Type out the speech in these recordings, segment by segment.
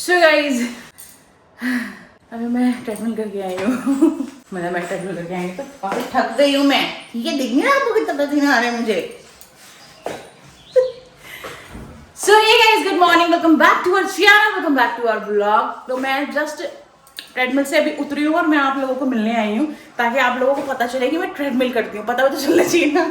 So guys अभी मैं treadmill करके आई हूँ मतलब मैं ट्रेडमिल करके आई हूँ तो काफी थक गई हूँ मैं। ठीक है, देखिए ना आपको कितना पसीना आ रहा है मुझे। सो ये guys good morning, welcome back to our channel, welcome back to our blog. तो मैं जस्ट ट्रेडमिल से अभी उतरी हूँ और मैं आप लोगों को मिलने आई हूँ ताकि आप लोगों को पता चले कि मैं ट्रेडमिल करती हूँ। पता तो चलना चाहिए ना,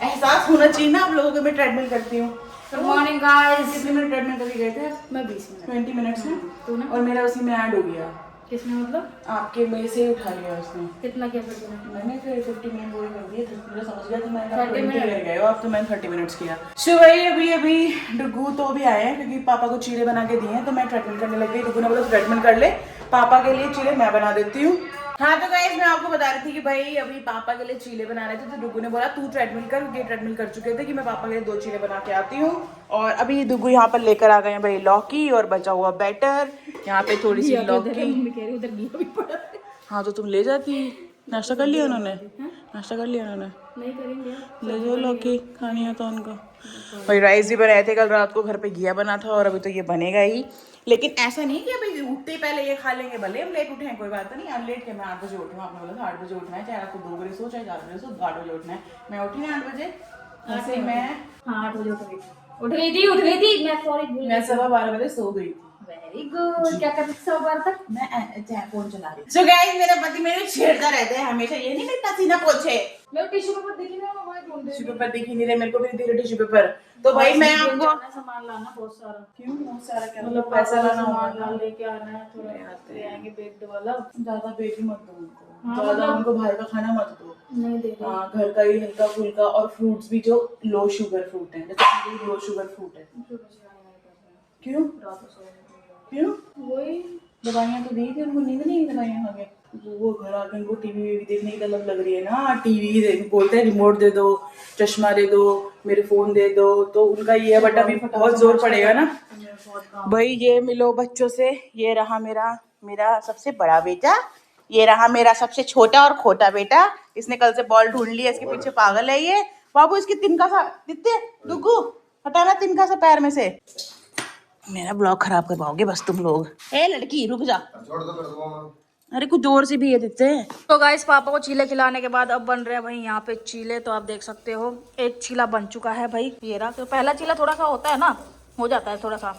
एहसास होना चाहिए ना आप लोगों को मैं ट्रेडमिल करती हूँ। Good morning guys. कितने मिनट ट्रेडमिल करके गए थे? मैं 20 मिनट 20 मिनट्स में। तू ना? और मेरा उसी में ऐड हो गया। किसमें मतलब? आपके मेरे से ही उठा लिया उसने। कितना क्या फिर तूने? मैंने फिर 50 मिनट पूरे कर दिए, मुझे समझ गया तो मैंने 30 20 मिनट कर गए हो आप, तो मैंने 30 मिनट्स किया। सो वही अभी डुगू तो भी आए हैं क्योंकि पापा को चीले बना के दिए हैं तो मैं ट्रेडमिल करने लग गई। डुगू ने बोला ट्रेडमिल कर ले, पापा के लिए चीले मैं बना देती हूँ। हाँ तो गाइस मैं आपको बता रही थी कि भाई अभी पापा के लिए चीले बना रहे थे तो डुगू ने बोला तू ट्रेडमिल कर, क्योंकि ट्रेडमिल कर चुके थे कि मैं पापा के लिए 2 चीले बना के आती हूँ। और अभी डुगू यहाँ पर लेकर आ गए हैं भाई लौकी और बचा हुआ बैटर। यहाँ पे थोड़ी सी लौकी। मम्मी कह रही उधर घी भी पड़ा है। हाँ तो तुम ले जाती। नाश्ता कर लिया उन्होंने? नाश्ता कर लिया उन्होंने? नहीं करेंगे, ले जाओ लौकी, खानी है तो उनको। भाई राइस भी बनाए थे कल रात को, घर पे घिया बना था और अभी तो ये बनेगा ही। लेकिन ऐसा नहीं कि अभी उठते ही पहले ये खा लेंगे, भले हम लेट उठे हैं कोई बात नहीं। अब लेट के मैं 8 बजे उठी हूँ, आपने बोला था 8 बजे उठना है, चाहे आपको 2 बजे सो चाहे 4 बजे सो, 8 बजे उठना है। मैं उठी ना 8 बजे, ऐसे मैं हाँ 8 बजे उठ गई थी मैं सॉरी भूल मैं 12:15 बजे सो गई थी। Very good. क्या करती थी 12 तक? मैं फोन चला रही। सो गाइस मेरा पति मेरे छेड़ता रहता है हमेशा, ये नहीं मैं पसीना पोछे। मैं टिश्यू पेपर देखी ना, मैं वही ढूंढ रही टिश्यू पेपर दिख ही नहीं रहे मेरे को भी, नहीं दे रहे टिश्यू पेपर। तो भाई मैं आपको सामान लाना बहुत सारा। क्यों बहुत सारा क्या मतलब पैसा लाना सामान होगा ला लेके आना है, थोड़ा ले आएंगे बेड वाला। ज्यादा बेबी मत दो उनको, हाँ, ज्यादा मतलब उनको बाहर का खाना मत दो। नहीं दे रही। हाँ घर का ही हल्का फुल्का, और फ्रूट्स भी जो लो शुगर फ्रूट है, जैसे लो शुगर फ्रूट है। क्यों क्यों? वही दवाइयाँ तो दी थी उनको, नींद नहीं आई दवाइयाँ खा के। वो घर आके उनको टीवी वीवी देखने की तलब लग रही है ना, टीवी बोलते हैं रिमोट दे दो, चश्मा दे दो, मेरे फोन दे दो, तो उनका ये बटा भी बहुत जोर पड़ेगा ना। भाई ये मिलो बच्चों से, ये रहा मेरा सबसे बड़ा बेटा, ये रहा मेरा सबसे छोटा और खोटा बेटा। इसने कल से बॉल ढूंढ लिया, इसके पीछे पागल है ये। बाबू इसकी तिनका सा दिखते दुग्गू, हटाना तिनका सा पैर में से। मेरा ब्लॉग खराब करवाओगे बस तुम लोग। ए लड़की रुक जा, अरे कुछ जोर से भी है दिखते। तो गाइस पापा को चीले खिलाने के बाद अब बन रहे हैं भाई यहाँ पे चीले। तो आप देख सकते हो एक चीला बन चुका है भाई, ये रहा। तो पहला चीला थोड़ा सा होता है ना, हो जाता है थोड़ा सा।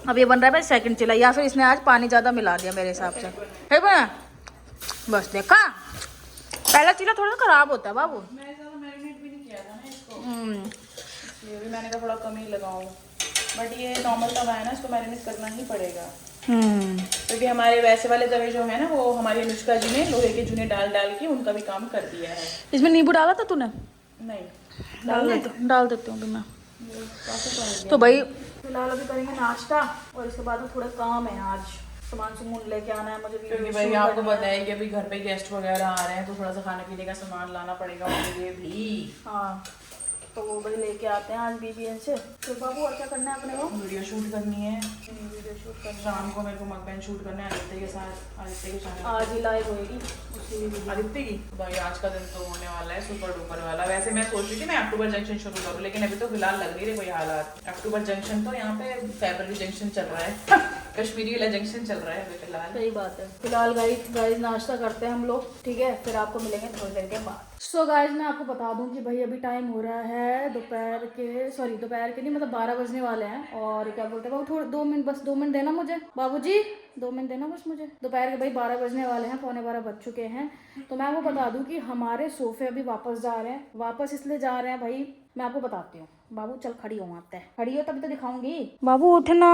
अब ये बन रहा है भाई सेकंड चीला, या फिर इसने आज पानी ज्यादा मिला दिया मेरे हिसाब से, है ना? बस देखा, पहला चीला थोड़ा सा खराब होता है बाबू। मैं ज्यादा मैरिनेट भी नहीं किया था ना इसको, ये भी मैंने कहा थोड़ा कम ही लगाऊं, बट ये नॉर्मल तवा है ना, इसको मैरिनेट करना ही पड़ेगा। क्योंकि हमारे वैसे वाले तवे जो है ना, वो हमारी अनुष्का जी ने लोहे के चूने डाल के उनका भी काम कर दिया है। इसमें नींबू डाला था तूने? नहीं डाल देती हूँ मैं। तो भाई फिलहाल अभी करेंगे नाश्ता और इसके बाद में थोड़ा काम है, आज सामान सुमून लेके आना है मुझे। क्योंकि भाई आपको पता है कि अभी घर पे गेस्ट वगैरह आ रहे हैं तो थोड़ा सा खाने पीने का सामान लाना पड़ेगा उनके लिए भी। हाँ तो वो भाई लेके आते हैं आज बीबीएन से। तो बाबू और क्या करना है अपने को? वीडियो शूट करनी है, वीडियो शूट करना शाम को मेरे को मकबैन शूट करना है आदित्य के साथ, आदित्य के चैनल आज ही लाइव होएगी उसकी भी वीडियो। आदित्य की। भाई आज का दिन तो होने वाला है सुपर डुपर वाला। वैसे मैं सोच रही थी मैं अक्टूबर जंक्शन शुरू करूँ, लेकिन अभी तो फिलहाल लग नहीं रहे कोई हालात। अक्टूबर जंक्शन तो यहाँ पे फैबरली जंक्शन चल रहा है कश्मीरी वाला जंक्शन चल रहा है अभी फिलहाल। सही बात है। फिलहाल गाइस नाश्ता करते हैं हम लोग, ठीक है? फिर आपको मिलेंगे थोड़ी देर के बाद। सो गाइस मैं आपको बता दूं कि भाई अभी टाइम हो रहा है दोपहर के नहीं, मतलब 12 बजने वाले हैं। और क्या बोलते हैं बाबू, थोड़े 2 मिनट, बस 2 मिनट देना मुझे बाबूजी, 2 मिनट देना बस मुझे। दोपहर के भाई 12 बजने वाले हैं, 11:15 बज चुके हैं। तो मैं आपको बता दूं कि हमारे सोफे अभी वापस जा रहे हैं। वापस इसलिए जा रहे हैं भाई, मैं आपको बताती हूँ। बाबू चल खड़ी हो, आते हैं खड़ी हो तभी तो दिखाऊंगी। बाबू उठना।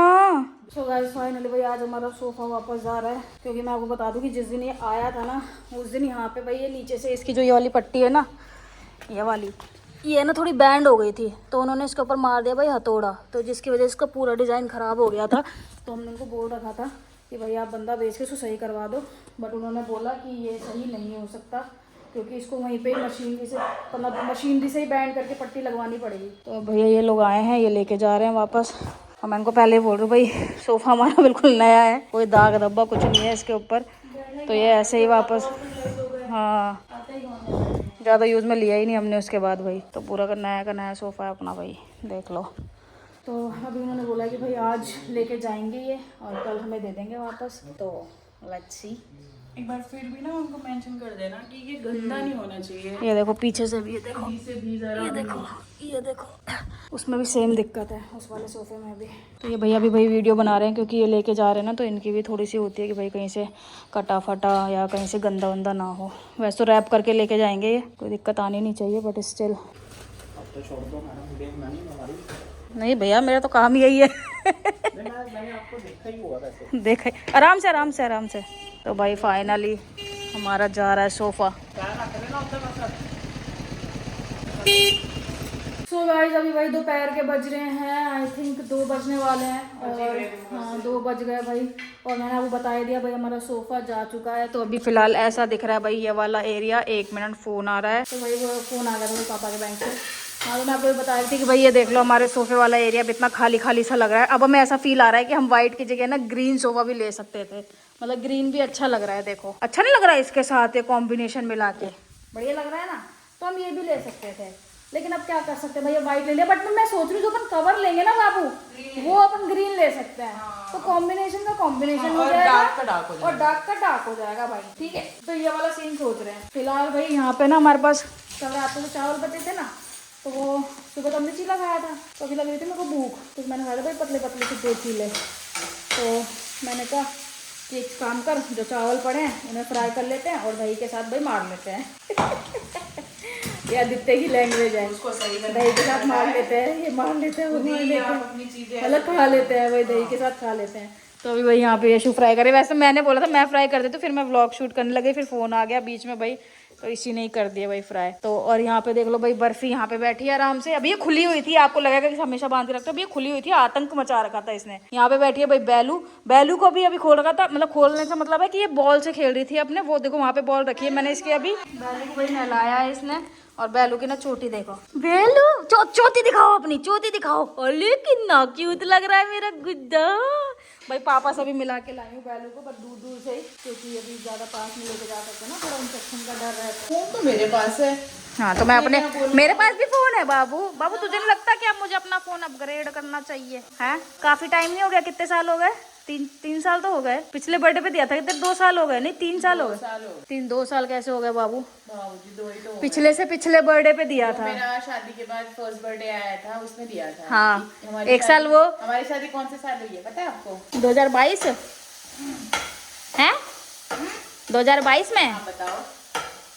सो गाइस फाइनली भाई आज हमारा सोफा वापस जा रहा है, क्योंकि मैं आपको बता दूं कि जिस दिन ये आया था ना, उस दिन यहाँ पे भाई ये नीचे से इसकी जो ये वाली पट्टी है ना, ये वाली, ये ना थोड़ी बैंड हो गई थी, तो उन्होंने इसके ऊपर मार दिया भाई हथौड़ा, तो जिसकी वजह से इसका पूरा डिज़ाइन ख़राब हो गया था। तो हमने उनको बोल रखा था कि भाई आप बंदा भेज के इसको सही करवा दो, बट उन्होंने बोला कि ये सही नहीं हो सकता, क्योंकि इसको वहीं पे मशीनरी से, मतलब मशीनरी से ही बैंड करके पट्टी लगवानी पड़ेगी। तो भैया ये लोग आए हैं, ये लेके जा रहे हैं वापस। और मैं इनको पहले बोल रही हूँ भाई सोफ़ा हमारा बिल्कुल नया है, कोई दाग धब्बा कुछ नहीं है इसके ऊपर, तो ये ऐसे ही वापस। हाँ ज़्यादा यूज़ में लिया ही नहीं हमने उसके बाद भाई, तो पूरा का नया सोफ़ा है अपना भाई, देख लो। तो अभी उन्होंने बोला कि भाई आज लेके जाएंगे ये और कल हमें दे देंगे वापस। तो लेट्स सी। एक बार फिर भी ना उनको मेंशन कर देना कि ये गंदा नहीं होना चाहिए। ये देखो पीछे से भी, ये देखो, से भी जरा ये देखो, उसमें भी सेम दिक्कत है, उस वाले सोफे में भी। तो ये भैया भी भाई वीडियो बना रहे हैं क्योंकि ये लेके जा रहे हैं ना, तो इनकी भी थोड़ी सी होती है कि भाई कहीं से कटा फटा या कहीं से गंदा वंदा ना हो। वैसे तो रैप करके लेके जाएंगे, ये कोई दिक्कत आनी नहीं चाहिए, बट स्टिल। तो छोड़ दो मैडम, वीडियो बनानी है हमारी। नहीं भैया, मेरा तो काम यही है। मैंने आपको देखा ही हुआ वैसे। देखा आराम से आराम से आराम से। तो भाई फाइनली हमारा जा रहा है सोफ़ा। सो गाइस अभी भाई दोपहर के बज रहे हैं, आई थिंक 2 बजने वाले हैं। और हाँ 2 बज गए भाई। और मैंने आपको बता दिया भाई हमारा सोफ़ा जा चुका है। तो अभी फ़िलहाल ऐसा दिख रहा है भाई ये वाला एरिया। 1 मिनट फ़ोन आ रहा है। तो भाई वो फ़ोन आ गया था पापा के बैंक से। हाँ तो मैं आपको बता रही थी कि भाई ये देख लो हमारे सोफ़े वाला एरिया इतना खाली खाली सा लग रहा है। अब हमें ऐसा फील आ रहा है कि हम वाइट की जगह ना ग्रीन सोफ़ा भी ले सकते थे। मतलब ग्रीन भी अच्छा लग रहा है। देखो अच्छा नहीं लग रहा है इसके साथ ये कॉम्बिनेशन मिला के, बढ़िया लग रहा है ना। तो हम ये भी ले सकते थे, लेकिन अब क्या कर सकते हैं भैया, वाइट ले लिया। बट मैं सोच रही हूँ जो अपन कवर लेंगे ना बाबू, वो अपन ग्रीन ले सकते हैं। तो कॉम्बिनेशन का कॉम्बिनेशन हो जाएगा और डार्क का डार्क हो जाएगा भाई। ठीक है, तो ये वाला सीन सोच रहे हैं फिलहाल भाई। यहाँ पे ना हमारे पास कल रात को चावल बचे थे ना, तो वो सुबह तो हमने चीला खाया था, तो अभी लग रही थी मेरे को भूख, तो मैंने खाया था भाई पतले पतले से 2 चीले। तो मैंने कहा कि एक काम कर, जो चावल पड़े हैं उन्हें फ्राई कर लेते हैं और दही के साथ भाई मार लेते हैं। ये आदित्य की लैंग्वेज है, दही के साथ मार लेते हैं, ये मार लेते हैं, वो मार लेते हैं, मतलब खा लेते हैं भाई, दही के साथ खा लेते हैं। तो अभी भाई यहाँ पे यशु फ्राई करे। वैसे मैंने बोला था मैं फ्राई कर देती हूँ, फिर मैं व्लॉग शूट करने लगी, फिर फ़ोन आ गया बीच में भाई, तो इसी ने ही कर दिया भाई फ्राई। तो और यहाँ पे देख लो भाई बर्फी यहाँ पे बैठी है आराम से। अभी ये खुली हुई थी, आपको लगेगा कि हमेशा बांध के रखते हैं, अभी ये खुली हुई थी, आतंक मचा रखा था इसने। यहाँ पे बैठी है भाई बैलू। बैलू को भी अभी खोल रखा था, मतलब खोलने से मतलब है कि ये बॉल से खेल रही थी अपने। वो देखो वहाँ पे बॉल रखी है मैंने इसकी। अभी बैलू को भाई नहलाया है इसने। और बैलू की ना चोटी देखो, बैलू चोटी दिखाओ, अपनी चोटी दिखाओ। अरे कितना क्यूट लग रहा है मेरा गुड्डा भाई। पापा से भी मिला के लाई हूँ बैलू को, पर दूर दूर से ही, क्योंकि अभी ज्यादा पास में लेके जा सकते ना, थोड़ा इंफेक्शन का डर रहता है। फोन तो मेरे पास है। हाँ तो मैं अपने, मेरे पास भी फोन है बाबू। बाबू तुझे नहीं लगता कि अब मुझे अपना फोन अपग्रेड करना चाहिए? है काफी टाइम नहीं हो गया? कितने साल हो गए? 3 साल तो हो गए। पिछले बर्थडे पे दिया था कितने? 2 साल हो गए? नहीं 3 साल हो गए। 2 साल कैसे हो गए बाबू? पिछले से पिछले बर्थडे पे दिया था। मेरा शादी के बाद फर्स्ट बर्थडे आया था, उसमें दिया था। हाँ 1 साल। वो हमारी शादी कौन से साल हुई है पता है आपको? 2022 है, 2022 में। बताओ।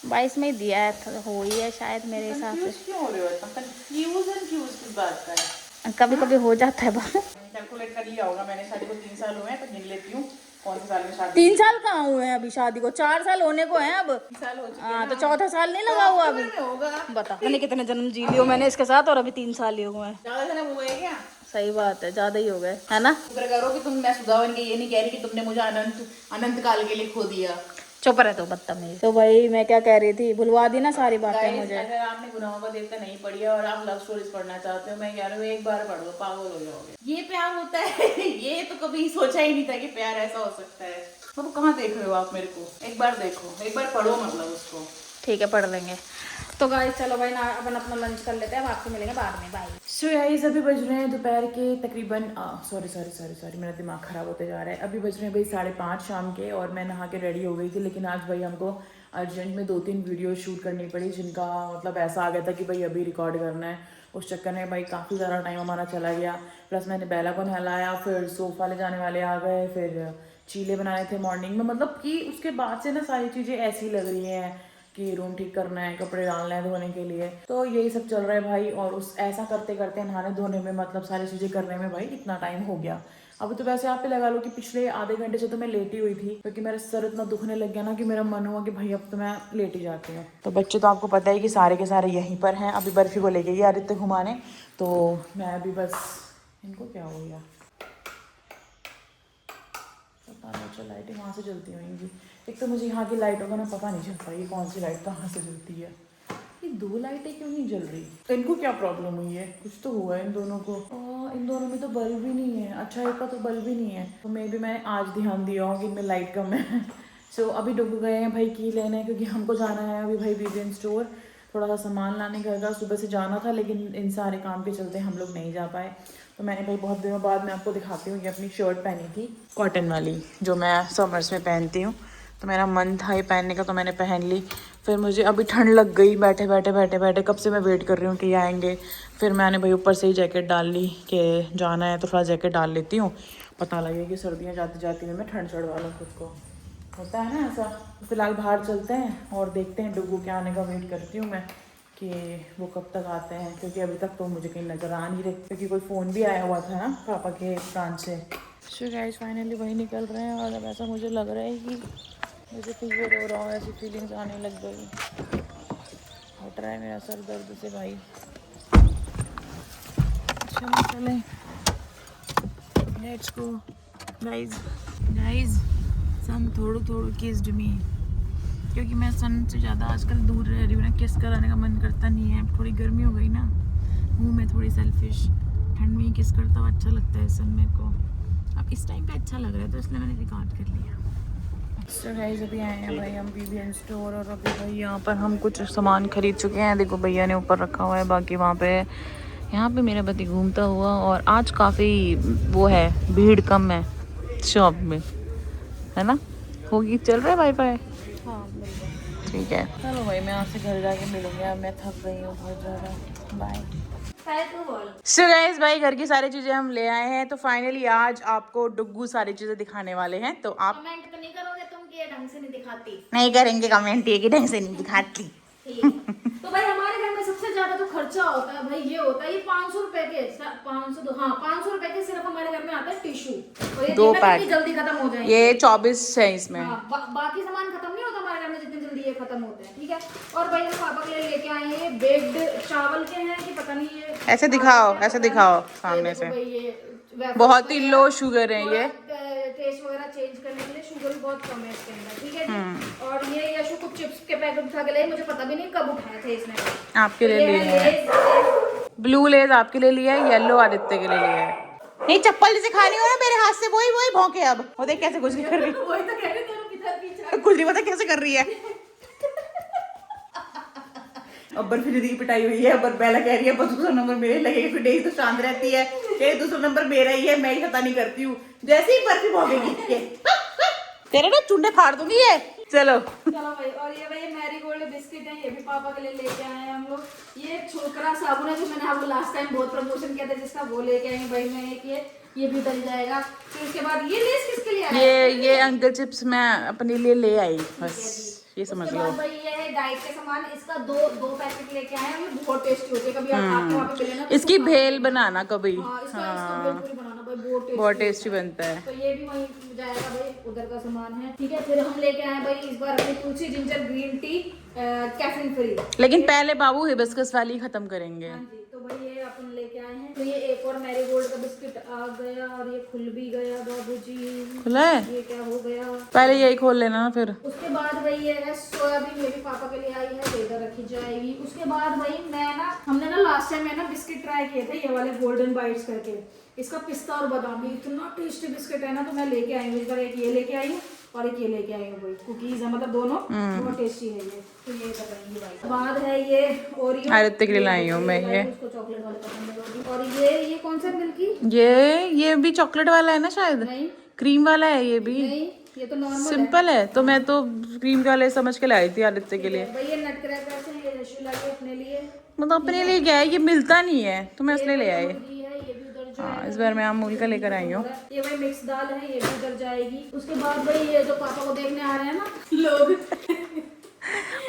22 में ही दिया है, हो ही है शायद मेरे हिसाब से। क्यों हो रहे हो? कंफ्यूज किस बात का है? कभी कभी हो जाता है बाबू। कैलकुलेट कर लिया होगा मैंने। शादी को 3 साल हुए हैं, तो गिन लेती हूँ कौन से साल में शादी। 3 साल कहाँ हुए हैं अभी शादी को? 4 साल होने को हैं अब। 3 साल हो चुके। हाँ तो चौथा साल नहीं लगा हुआ अभी। होगा। बता मैंने कितने जन्म जी लियो मैंने इसके साथ, और अभी 3 साल ही हुए हैं। ज्यादा जन्म हुए हैं क्या? सही बात है, ज्यादा ही हो गए है ना। शुक्र करो कि तुम, मैं सुधा बन के ये नहीं कह रही कि तुमने मुझे अनंत काल के लिए खो दिया। चुप रहे तो बदतमीज। तो भाई मैं क्या कह रही थी, भुलवा दी ना सारी बातें मुझे। अगर आपने गुनाहों का देवता नहीं पढ़ी है और आप लव स्टोरीज पढ़ना चाहते हो, मैं कह रही हूँ एक बार पढ़ो, पागल हो जाओगे। ये प्यार होता है? ये तो कभी सोचा ही नहीं था कि प्यार ऐसा हो सकता है। मतलब कहाँ देख रहे हो आप मेरे को? एक बार देखो, एक बार पढ़ो मतलब उसको। ठीक है, पढ़ लेंगे। तो गाइस चलो भाई ना अपन अपना लंच कर लेते हैं, अब आपसे मिलेंगे बाद में। बाय। सो गाइस अभी बज रहे हैं दोपहर के तकरीबन सॉरी मेरा दिमाग ख़राब होते जा रहा है। अभी बज रहे हैं भाई 5:30 शाम के, और मैं नहा के रेडी हो गई थी। लेकिन आज भाई हमको अर्जेंट में 2-3 वीडियो शूट करनी पड़ी, जिनका मतलब ऐसा आ गया था कि भाई अभी रिकॉर्ड करना है। उस चक्कर में भाई काफ़ी ज़्यादा टाइम हमारा चला गया। प्लस मैंने बेला को नहलाया, फिर सोफ़ा ले जाने वाले आ गए, फिर चीले बनाए थे मॉर्निंग में। मतलब कि उसके बाद से ना सारी चीज़ें ऐसी लग रही हैं कि रूम ठीक करना है, कपड़े डालना है धोने के लिए। तो यही सब चल रहा है भाई। और उस ऐसा करते करते नहाने धोने में, मतलब सारी चीज़ें करने में भाई इतना टाइम हो गया। अब तो वैसे आप पे लगा लो कि पिछले आधे घंटे से तो मैं लेटी हुई थी, क्योंकि मेरा सर इतना दुखने लग गया ना कि मेरा मन हुआ कि भाई अब तो मैं लेटी जाती हूँ। तो बच्चे तो आपको पता है कि सारे के सारे यहीं पर हैं। अभी बर्फी को लेके गई आदित्य घुमाने, तो मैं अभी बस, इनको क्या हो गया पता नहीं, चल लाइटें वहाँ से जलती होंगी। एक तो मुझे यहाँ की लाइटों का ना पता नहीं चलता ये कौन सी लाइट कहाँ से जलती है। ये 2 लाइटें क्यों नहीं जल रही? तो इनको क्या प्रॉब्लम हुई है? कुछ तो हुआ है इन दोनों को। इन दोनों में तो बल्ब भी नहीं है। अच्छा, एक का तो बल्ब ही नहीं है। तो मे भी मैंने आज ध्यान दिया हूँ कि इनमें लाइट कम है। सो अभी डुब गए हैं भाई की लेने, क्योंकि हमको जाना है अभी भाई विवियन स्टोर, थोड़ा सा सामान लाने घर का। सुबह से जाना था, लेकिन इन सारे काम के चलते हम लोग नहीं जा पाए। तो मैंने भाई बहुत दिनों बाद मैं आपको दिखाती हूँ, ये अपनी शर्ट पहनी थी कॉटन वाली जो मैं समर्स में पहनती हूँ। तो मेरा मन था ये पहनने का तो मैंने पहन ली। फिर मुझे अभी ठंड लग गई बैठे बैठे कब से मैं वेट कर रही हूँ कि ये आएंगे। फिर मैंने भाई ऊपर से ही जैकेट डाल ली कि जाना है तो थोड़ा जैकेट डाल लेती हूँ, पता लगे कि सर्दियाँ जाती जाती में मैं ठंड चढ़वा लूँ खुद को। होता है ना ऐसा। तो फिलहाल बाहर चलते हैं और देखते हैं डुगू के आने का वेट करती हूँ मैं कि वो कब तक आते हैं, क्योंकि अभी तक तो मुझे कहीं नज़र आ नहीं रहे, क्योंकि कोई फ़ोन भी आया हुआ था ना पापा के फ्रांस से। सो गाइस फाइनली वही निकल रहे हैं और अब ऐसा मुझे लग रहा है कि मुझे फीवर हो रहा है, ऐसी फीलिंग्स आने लग गई। हट रहा है मेरा सर दर्द से भाई। चलो चलें, लेट्स गो गाइस सन थोड़ू किस्ड मी, क्योंकि मैं सन से ज़्यादा आजकल दूर रह रही हूँ ना, किस कराने का मन करता नहीं है। थोड़ी गर्मी हो गई ना, मुँह में थोड़ी सेल्फिश, ठंड में ही किस करता हुआ अच्छा लगता है सन मेरे को। अब इस टाइम पे अच्छा लग रहा है तो इसलिए मैंने रिकॉर्ड कर लिया। सो गाइस अभी आए हैं भाई हम PVR स्टोर और अभी भाई यहाँ पर हम कुछ सामान खरीद चुके हैं। देखो भैया ने ऊपर रखा हुआ है, बाकी वहाँ पे यहाँ पे मेरा पति घूमता हुआ। और आज काफ़ी वो है, भीड़ कम है शॉप में, है ना? होगी, चल रहा है वाईफाई? हाँ ठीक है चलो भाई, मैं आपसे घर जाके मिलूंगी। अब मैं थक गई हूँ बहुत ज़्यादा। बाय। सो गाइस भाई घर की सारी चीज़ें हम ले आए हैं, तो फाइनली आज आपको डुग्गू सारी चीज़ें दिखाने वाले हैं। तो आप कमेंट तो नहीं करोगे तुम कि ये ढंग से नहीं दिखाती? नहीं करेंगे कमेंट, ये कि ढंग से नहीं दिखाती। ठीक है। तो भाई हमारे घर में सबसे ज्यादा जो खर्चा होता है भाई ये होता है, ये 500 रुपए के 500 रुपए के सिर्फ हमारे घर में आता है टिश्यू, और ये 2 देखना पैक कितनी जल्दी खत्म हो जाएंगे। ये 24 है इसमें। हाँ, बाकी सामान खत्म नहीं होता हमारे घर में जितनी जल्दी ये खत्म होते हैं, ठीक है। और भाई हम पापा के लिए लेके आए हैं ये बेग्ड चावल के हैं कि पता नहीं ये ऐसे दिखाओ, ऐसे दिखाओ सामने से। भाई ये बहुत ही लो शुगर है ये। टेस्ट वगैरह चेंज करने के लिए, शुगर भी बहुत कम है इसके अंदर, ठीक है जी। और ये यशु कुछ चिप्स के पैकेट उठा के लिए, मुझे पता भी नहीं कब उठाए थे इसने। आपके लिए लिए हैं ब्लू लेज, आपके लिए लिया है, येलो आदित्य के लिए लिया है। नहीं चप्पल जैसे खानी हो ना मेरे हाथ से, वही भौंके। अब वो देख कैसे कुछ नहीं कर रही, वही तो कह रही हूं, दोनों किधर पीछे कुछ नहीं पता कैसे कर रही है। अब्बर फिर दी पिटाई हुई है। अब्बर पहला कह रही है बस दूसरा नंबर मेरे लगेगा, फिर डेज तो शांत रहती है कि दूसरा नंबर मेरा ही है, मैं ही पता नहीं करती हूँ। जैसे ही बर्फी भौंकेगी तेरे ना चुंडे फाड़ दूंगी ये। चलो भाई। और ये भाई मैरी गोल्ड बिस्किट है, ये भी पापा के लिए लेके आए हैं हम लोग। ये छोकरा साबुन है जो मैंने आपको लास्ट टाइम बहुत प्रमोशन किया था जिसका, वो लेके आए भाई। मैं ये भी डल जाएगा। फिर उसके बाद ये लेस किसके लिए आया? ये अंकल चिप्स मैं अपने लिए ले आई, बस ये समझ लो। भाई ये है डाइट के सामान, इसका दो पैकेट लेके आए हैं। ये बहुत टेस्टी होते हैं, कभी आपके वहाँ पे मिले ना तो इसकी भेल बनाना कभी। इसका भेल पूरी बनाना भाई, बहुत टेस्टी बनता है। तो ये भी वहीं जाएगा भाई, उधर का सामान है, ठीक है। फिर हम लेके आए भाई इस बार अपनी tulsi ginger green tea caffeine free, लेकिन पहले बाबू हिबिस्कस वाली खत्म करेंगे। हाँ जी। तो भाई ये अपन लेके आए हैं। तो ये एक और मैरीगोल्ड का बिस्किट आ गया और ये खुल भी गया बाबूजी। खुला है? ये क्या हो गया? पहले यही खोल लेना ना फिर। उसके बाद भाई ये है सोयाबीन, ये भी पापा के लिए आई है, तो इधर रखी जाएगी। उसके बाद भाई हमने ना लास्ट टाइम है ना बिस्किट ट्राई किए थे ये वाले गोल्डन बाइट्स करके, इसका पिस्ता और बादाम भी इतना टेस्टी बिस्किट है ना, तो मैं लेके आई हूँ इस बार। एक ये लेके आई हूँ और एक ये लेके आई हूँ भाई, कुकीज है मतलब दोनों बहुत टेस्टी है ये। तो ये बताएंगी भाई। बाद है ये ओरियो, आदित्य के लिए लाई हूँ मैं ये। उसको चॉकलेट वाले पसंद है। और ये कौन सा मिल्की? ये भी चॉकलेट वाला है ना शायद? नहीं, क्रीम वाला है ये भी। नहीं ये तो नॉर्मल सिंपल है। तो मैं तो क्रीम वाले समझ के लाई थी आदित्य के लिए। भाई ये नट क्रैकर्स हैं, ये रसगुल्ला के अपने लिए, मतलब अपने लिए क्या है, ये मिलता नहीं है तो मैं इसलिए ले आई। ये भी उधर हाँ इस बार मैं अमूल का लेकर आई हूँ। ये भाई मिक्स दाल है, ये भी उधर जाएगी। उसके बाद भाई ये जो पापा को देखने आ रहे हैं ना लोग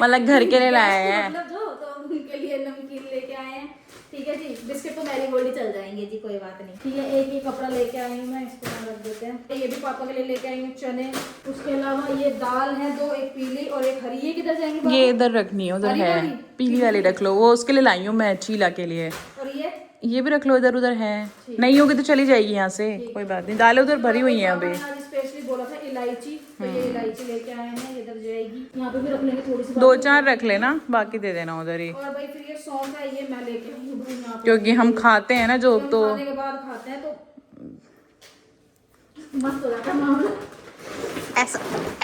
मतलब घर के लिए लाए हैं, मतलब जो, तो उनके लिए नमकीन लेके आए हैं, ठीक है जी। बिस्किट तो मैरी गोल्ड ही चल जाएंगे जी, कोई बात नहीं, ठीक है। एक ही कपड़ा लेके आई हूँ मैं, इसको रख देते हैं। ये भी पापा के लिए लेके आई हूँ चने। उसके अलावा ये दाल है दो, एक पीली और एक हरी। ये किधर जाएंगी? ये इधर रखनी है, उधर है। पीली वाली रख लो, वो उसके लिए लाई हूँ मैं, चीला के लिए। और ये भी रख लो, इधर उधर है। नहीं होगी तो चली जाएगी यहाँ से, कोई बात नहीं। दालें उधर भरी हुई हैं अभी। स्पेशली बोला था इलायची, तो ये इलायची लेके आए हैं, इधर जाएगी। यहाँ पे भी रख लेंगे थोड़ी सी, 2-4 रख लेना, बाकी दे देना उधर ही। और भाई फिर ये सौंफ है, ये मैं लेके आई हूँ भाई यहाँ पे, क्योंकि हम खाते हैं ना जो, तो खाने के बाद खाते हैं तो मस्त हो जाता है मामला।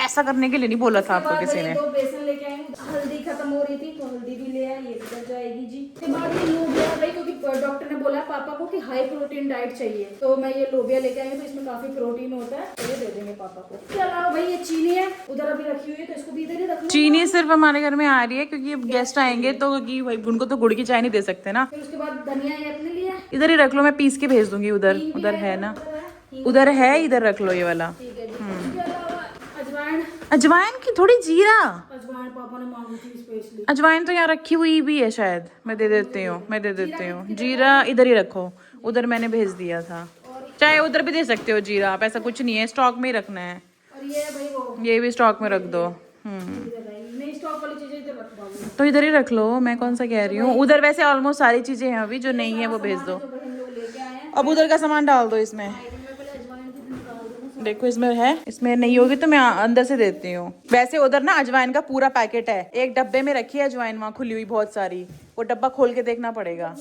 ऐसा करने के लिए नहीं बोला था आपको किसी ने। 2 बेसन लेके आई हूँ। हल्दी खत्म हो रही थी तो हल्दी भी ले आई, ये इधर जाएगी जी। उसके बाद ये लोग है भाई, क्योंकि डॉक्टर ने बोला पापा को कि हाई प्रोटीन डाइट चाहिए, तो मैं ये लोबिया लेके आई हूँ, तो इसमें काफी प्रोटीन होता है, तो ये दे देंगे पापा को। इसके अलावा भाई ये चीनी है उधर अभी रखी हुई है, तो इसको भी इधर ही रख लो। चीनी सिर्फ हमारे घर में आ रही है क्योंकि गेस्ट आएंगे तो क्योंकि भाई उनको तो गुड़ की चाय नहीं दे सकते ना। फिर उसके बाद धनिया ये अपने लिए, इधर ही रख लो, मैं पीस के भेज दूंगी उधर। उधर है ना, उधर है, इधर रख लो ये वाला। ठीक है। इसके अलावा अजवाइन, अजवाइन की थोड़ी जीरा। अजवाइन पापा ने मांगी थी स्पेशली। अजवाइन तो यहाँ रखी हुई भी है शायद, मैं दे देती हूँ, मैं दे देती हूँ। जीरा इधर ही रखो, उधर मैंने भेज दिया था। चाहे उधर भी दे सकते हो जीरा आप, ऐसा कुछ नहीं है, स्टॉक में ही रखना है। और ये भाई वो ये भी स्टॉक में रख दो। नहीं, स्टॉक वाली चीजें इधर रख दो। तो इधर ही रख लो, मैं कौन सा कह रही हूँ। उधर वैसे ऑलमोस्ट सारी चीजें हैं अभी, जो नहीं है वो भेज दो। तो भाई हम लोग लेके आए हैं। अब उधर का सामान डाल दो इसमें। मैं पहले अजवाइन की निकाल दूँ। देखो इसमें है, इसमें नहीं होगी तो मैं अंदर से देती हूँ। वैसे उधर ना अजवाइन का पूरा पैकेट है, एक डब्बे में रखी है अजवाइन वहाँ खुली हुई बहुत सारी, वो डब्बा खोल के देखना पड़ेगा।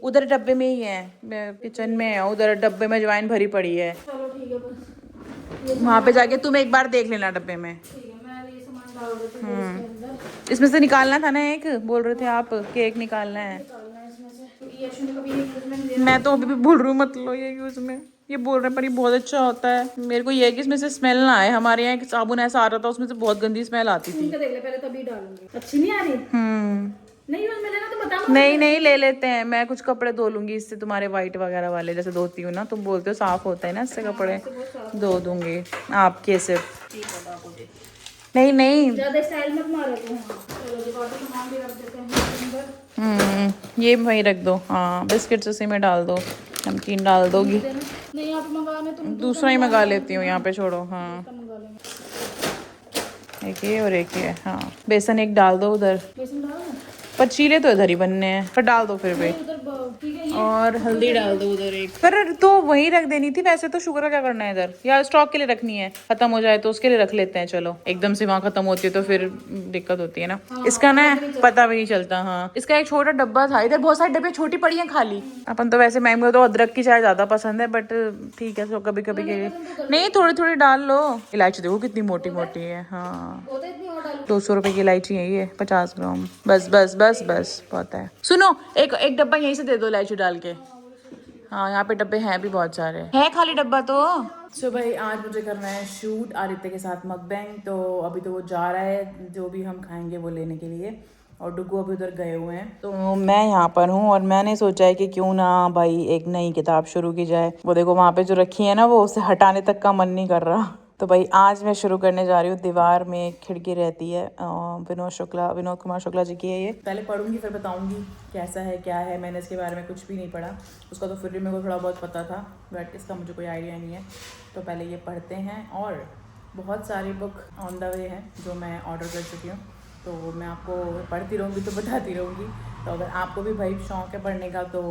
उधर डब्बे में ही है, किचन में है, उधर डब्बे में अजवाइन भरी पड़ी है। चलो ठीक है, बस वहाँ पे जाके तुम एक बार देख लेना डब्बे में। ठीक है। मैं ये सामान डाल देती हूँ इसके अंदर। इसमें से निकालना था ना, एक बोल रहे थे आप केक निकालना है। निकालना है इसमें से, क्योंकि यशु ने कभी ये यूज में नहीं दिया। मैं तो अभी भी बोल रही हूँ मत लो ये यूज में, ये बोल रहे हैं पर ये बहुत अच्छा होता है। मेरे को ये है कि इसमें से स्मेल ना आए। हमारे यहाँ एक साबुन ऐसा आ रहा था, उसमें से बहुत गंदी स्मेल आती थी। इनका देख ले पहले, तभी डालूंगी। अच्छी नहीं आ रही? नहीं यूज में लेना तो बताओ। नहीं नहीं ले लेते हैं, मैं कुछ कपड़े धो लूंगी इससे, तुम्हारे वाइट वगैरह वाले जैसे धोती हूँ ना, तुम बोलते हो साफ होता है ना इससे, कपड़े धो दूंगी आपके सिर्फ। नहीं नहीं ज्यादा स्टाइल मत मारो तुम। चलो जी, बाकी सामान भी रख देते हैं इसके अंदर। ये वहीं रख दो। हाँ बिस्किट्स उसी में डाल दो, नमकीन डाल दोगी। नहीं आप मंगाने, तुम दूसरा ही मंगा लेती हूँ यहाँ पे, छोड़ो। हाँ मंगा लेंगे। एक ये और एक ये। हाँ बेसन एक डाल दो उधर, बेसन डालो ना पर चीले तो इधर ही बनने हैं, पर डाल दो फिर भी। उधर। ठीक है, ये और हल्दी डाल दो उधर एक। पर तो वहीं रख देनी थी वैसे तो। शुगर का क्या करना है इधर, या स्टॉक के लिए रखनी है, खत्म हो जाए तो उसके लिए रख लेते हैं। चलो एकदम से वहाँ खत्म होती है तो फिर दिक्कत होती है ना। इसका ना पता भी नहीं चलता। हाँ इसका एक छोटा डब्बा था, इधर बहुत सारे डब्बे छोटी पड़ी हैं खाली। अपन तो वैसे मैंगो तो अदरक की चाय ज्यादा पसंद है, बट ठीक है तो कभी कभी के लिए नहीं, थोड़ी थोड़ी डाल लो। इलायची देखो कितनी मोटी मोटी है। हाँ होता है इतनी और डालो। 200 रुपए की इलायची है ये, 50 ग्राम। बस बस बस बस बहुत है। सुनो एक एक डब्बा यहीं से दे दो इलायची डाल के। हाँ यहाँ पे डब्बे हैं भी बहुत सारे, है खाली डब्बा तो। सो भाई आज मुझे करना है शूट आदित्य के साथ मकबैंग, तो अभी तो वो जा रहा है जो भी हम खाएंगे वो लेने के लिए, और डुगू अभी उधर गए हुए हैं। तो मैं यहाँ पर हूँ और मैंने सोचा है कि क्यों ना भाई एक नई किताब शुरू की जाए। वो देखो वहाँ पे जो रखी है ना, वो उसे हटाने तक का मन नहीं कर रहा। तो भाई आज मैं शुरू करने जा रही हूँ। दीवार में एक खिड़की रहती है, विनोद कुमार शुक्ला जी की है ये। पहले पढ़ूंगी फिर बताऊंगी कैसा है क्या है। मैंने इसके बारे में कुछ भी नहीं पढ़ा, उसका तो फिर भी मेरे को थोड़ा बहुत पता था, बट इसका मुझे कोई आइडिया नहीं है। तो पहले ये पढ़ते हैं, और बहुत सारी बुक ऑन द वे हैं जो मैं ऑर्डर कर चुकी हूँ, तो मैं आपको पढ़ती रहूँगी तो बताती रहूँगी। तो अगर आपको भी भाई शौक़ है पढ़ने का तो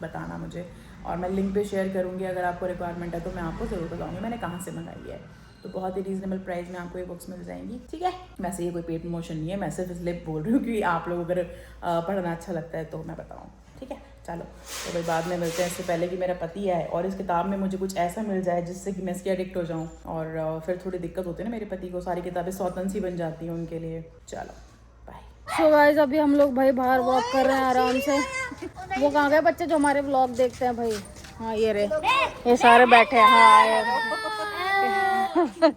बताना मुझे, और मैं लिंक पे शेयर करूँगी। अगर आपको रिक्वायरमेंट है तो मैं आपको ज़रूर बताऊँगी मैंने कहाँ से मंगाई है। तो बहुत ही रीजनेबल प्राइस में आपको ये बुक्स मिल जाएंगी, ठीक है। वैसे ये कोई पेड प्रमोशन नहीं है, मैं सिर्फ इसलिए बोल रही हूँ कि आप लोग अगर पढ़ना अच्छा लगता है तो मैं बताऊँ, ठीक है। चलो तो भाई बाद में मिलते हैं, इससे पहले कि मेरा पति आए और इस किताब में मुझे कुछ ऐसा मिल जाए जिससे कि मैं इसकी एडिक्ट हो जाऊँ, और फिर थोड़ी दिक्कत होती है ना मेरे पति को, सारी किताबें सौतन सी बन जाती हैं उनके लिए। चलो बाय। सो गाइस अभी हम लोग भाई बाहर वॉक कर रहे हैं आराम से। वो कहाँ गए बच्चे जो हमारे व्लॉग देखते हैं भाई? हाँ ये रहे, ये सारे बैठे हैं। हाँ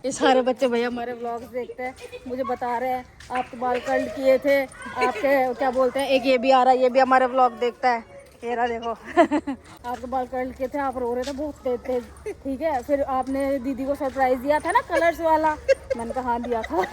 ये सारे बच्चे भैया हमारे व्लॉग्स देखते हैं। मुझे बता रहे हैं आपके बाल कर्ल किए थे, आपके क्या बोलते हैं, एक ये भी आ रहा है, ये भी हमारे व्लॉग देखता है। ये रहा देखो आपके बाल कर्ल किए थे, आप रो रहे थे बहुत तेज तेज, ठीक है। फिर आपने दीदी को सरप्राइज दिया था ना कलर्स वाला, मैंने कहा हाँ दिया था।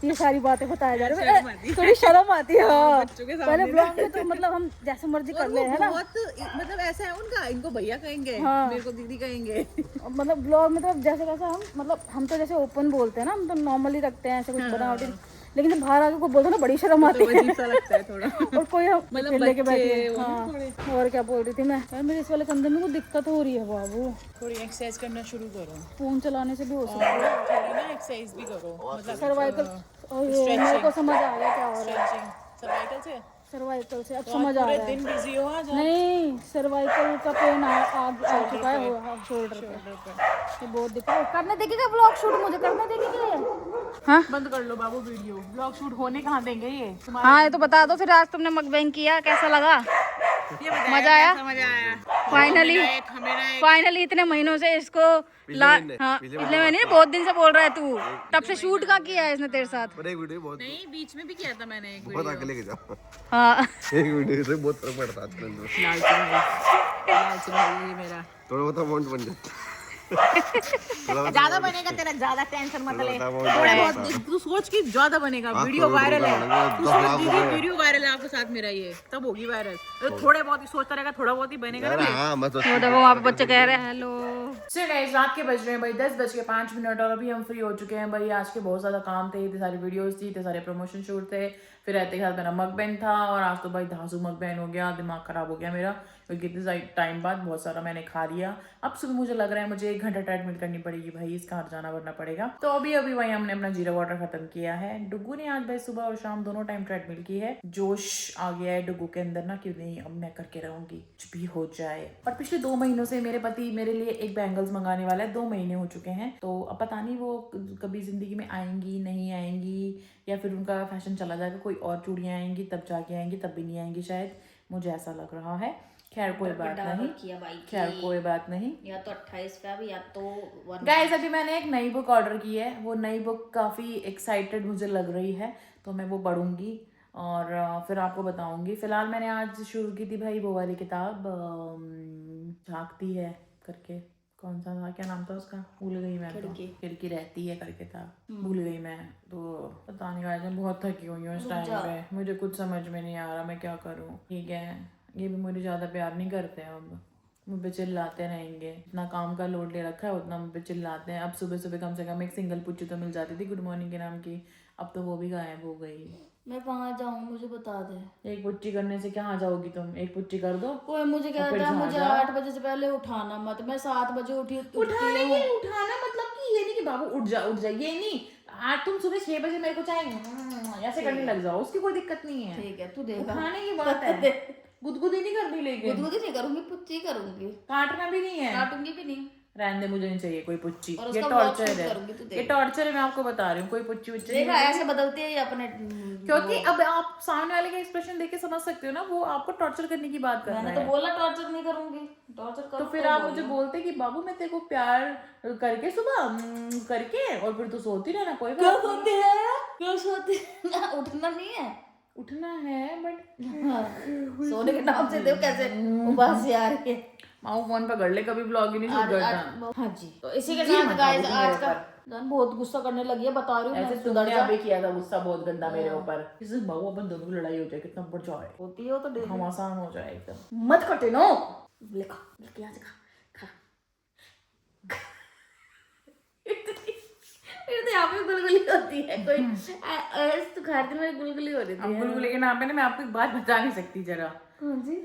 ये सारी बातें बताया जा रही है, थोड़ी शर्म आती है। हाँ पहले ब्लॉग में तो मतलब हम जैसे मर्जी कर ले, है ना। मतलब ऐसा है उनका, इनको भैया कहेंगे, हाँ। मेरे को दीदी कहेंगे। मतलब ब्लॉग में तो जैसे कैसे हम मतलब हम तो जैसे ओपन बोलते हैं ना, हम तो नॉर्मली रखते हैं ऐसे कुछ बनावटी, लेकिन जब बाहर आके कोई बोलते ना बड़ी शर्म आती है, अजीब सा लगता है थोड़ा। और कोई हम मतलब लेके बैठे बच्चे हाँ। और क्या बोल रही थी मैं, यार मेरे इस वाले कंधे में कुछ दिक्कत हो रही है बाबू, थोड़ी एक्सरसाइज करना शुरू करो, फोन चलाने से भी हो सकता है। थोड़ी ना एक्सरसाइज भी करो, मतलब सर्वाइकल, मेरे को समझ आ गया क्या हो रहा है। सर्वाइकल से, सर्वाइकल से अब समझ आ रहा है। दिन बिजी हो आज। नहीं सर्वाइकल का पेन आ चुका है शोल्डर पे, ये बहुत दिक्कत है। करने देखेगा ब्लॉग शूट, मुझे करने देखेगा। हाँ बंद कर लो बाबू वीडियो, ब्लॉग शूट होने कहाँ देंगे ये। हाँ ये तो बता दो फिर, आज तुमने मकबैंग किया कैसा लगा? ये बताया मजा आया? कैसा मजा आया? फाइनली इतने महीनों से इसको पिछले महीने बहुत दिन से बोल रहा है तू, तब से शूट का किया है इसने तेरे साथ। पर एक वीडियो बहुत नहीं, बीच में भी किया था मैंने एक बहुत आगे लेके जाओ। हाँ एक वीडियो से बहुत फर्क पड़ता है आजकल तो। लालची भाई ये मेरा थोड़ा बहुत अमाउंट बन जाता ज्यादा बनेगा तेरा, ज्यादा टेंशन मत ले। थोड़ा थोड़ा बहुत तू सोच कि ज्यादा बनेगा, वीडियो वायरल है, तू सोच दीदी वीडियो वायरल है आपके साथ मेरा, ये तब होगी वायरल। तो थोड़े बहुत ही सोचता रहेगा, थोड़ा बहुत ही बनेगा ना। हाँ मत वो देखो वहाँ पे बच्चे कह रहे हैं हेलो। सो गाइस, रात के बज रहे हैं भाई 10:05 और अभी हम फ्री हो चुके हैं भाई। आज के बहुत ज्यादा काम थे, इतने सारी वीडियोस थी, इतने सारे प्रमोशन शूट थे, फिर रहते के साथ मेरा मकबैन था, और आज तो भाई धांसू मकबैन हो गया, दिमाग खराब हो गया मेरा, क्योंकि इतने टाइम बाद बहुत सारा मैंने खा लिया। अब सुबह मुझे लग रहा है मुझे 1 घंटा ट्रेडमिल करनी पड़ेगी भाई, इसका हट जाना वरना पड़ेगा। तो अभी भाई हमने अपना जीरा वाटर खत्म किया है। डुगू ने आज भाई सुबह और शाम दोनों टाइम ट्रेडमिल की है। जोश आ गया है डुगू के अंदर ना, क्यों नहीं, अब मैं करके रहूंगी कुछ भी हो जाए। और पिछले 2 महीनों से मेरे पति मेरे लिए एक बैंगल्स मंगाने वाला है, 2 महीने हो चुके हैं। तो अब पता नहीं वो कभी जिंदगी में आएंगी नहीं आएंगी, या फिर उनका फैशन चला जाएगा, कोई और चूड़ियां आएंगी तब जाके आएंगी, तब भी नहीं आएंगी शायद, मुझे ऐसा लग रहा है। खैर कोई बात नहीं, खैर कोई बात नहीं। या तो 28 का भी, या तो गाइस अभी मैंने एक नई बुक ऑर्डर की है, वो नई बुक काफ़ी एक्साइटेड मुझे लग रही है, तो मैं वो पढ़ूंगी और फिर आपको बताऊंगी। फिलहाल मैंने आज शुरू की थी भाई वो वाली किताब, झांकती है करके, कौन सा था, क्या नाम था उसका, भूल गई मैं। खिड़की रहती है करके था, भूल गई मैं। तो पता नहीं गाइस, मैं बहुत थकी हुई हूँ इस टाइम पे, मुझे कुछ समझ में नहीं आ रहा मैं क्या करूँ। ठीक है, ये भी मुझे ज़्यादा प्यार नहीं करते हैं, अब मुझ पे चिल्लाते रहेंगे, इतना काम का लोड ले रखा है, उतना मुझ पे चिल्लाते हैं। अब सुबह सुबह कम से कम एक सिंगल पुच्ची तो मिल जाती थी गुड मॉर्निंग के नाम की, अब तो वो भी गायब हो गई। मैं कहाँ जाऊँ, मुझे बता दे। एक पुच्ची करने से कहाँ जाओगी तुम, एक पुच्ची कर दो। कोई मुझे कहता है मुझे 8 बजे से पहले उठाना मत, मैं 7 बजे उठाना मतलब कि ये नहीं कि बाबू उठ जा, ये नहीं। आज तुम सुबह 6 बजे मेरे को चाहे ऐसे करने लग जाओ, उसकी कोई दिक्कत नहीं है। ठीक है, तू देख, उठाने की बात है, गुदगुदी नहीं करनी, लेकिन गुदगुदी नहीं करूंगी, पुच्ची करूंगी, काटना भी नहीं है, काटूंगी भी नहीं। रहने दे, मुझे नहीं चाहिए कोई पुच्ची, और ये उसका टॉर्चर ब्लॉग है, शूट करूंगी, तू देख। ये टॉर्चर है, मैं आपको बता रही हूँ, कोई पुच्ची वुच्ची देखा ऐसे बदलती है ये अपने, क्योंकि अब आप सामने वाले का एक्सप्रेशन देख के समझ सकते हो ना, वो आपको टॉर्चर करने की बात कर रहा मैंने है। तो बोला टॉर्चर नहीं करूंगी, टॉर्चर कर तो फिर आप मुझे बोलते कि बाबू मैं तेरे को प्यार करके सुबह करके और फिर तू सोती रहना, कोई बात नहीं। क्यों सोती है? उठना नहीं है, उठना है बट सोने के नाम से देखो कैसे उबासी आ रही है। माऊ फोन पकड़ ले, कभी ब्लॉग ही नहीं शुरू करता। हाँ जी, तो इसी के साथ गाइस आज का जान बहुत गुस्सा करने लगी है, बता रही हूँ ऐसे तुमने अभी किया था गुस्सा बहुत गंदा मेरे ऊपर, इस बाबू अपन दोनों की लड़ाई हो जाए, कितना बढ़ जाए, होती है तो हम आसान हो जाए एकदम। मत कटे नो, लिखा लिख यहाँ से खा फिर तो यहाँ पे गुलगुली होती है, कोई तो खाते में गुलगुली हो रही थी। गुलगुले के नाम पे ना मैं आपको एक बात बता नहीं सकती जरा। कौन सी?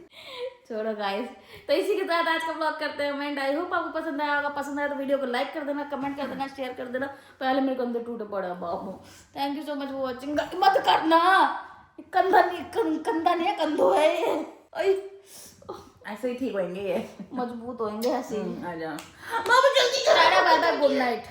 छोड़ो गाइस, तो इसी के साथ आज का ब्लॉग करते हैं एंड आई होप आपको पसंद आया होगा। पसंद आया तो वीडियो को लाइक कर देना, कमेंट कर देना, शेयर कर देना। पहले मेरे को अंदर टूटे पड़ा बाबू। Thank you so much for watching. मत करना, कंधा नहीं है, कंधो है ये। ऐसे ही ठीक होंगे ये, मजबूत होंगे ऐसे ही। आजा बाबू जल्दी करा, बाय बाय, गुड नाइट।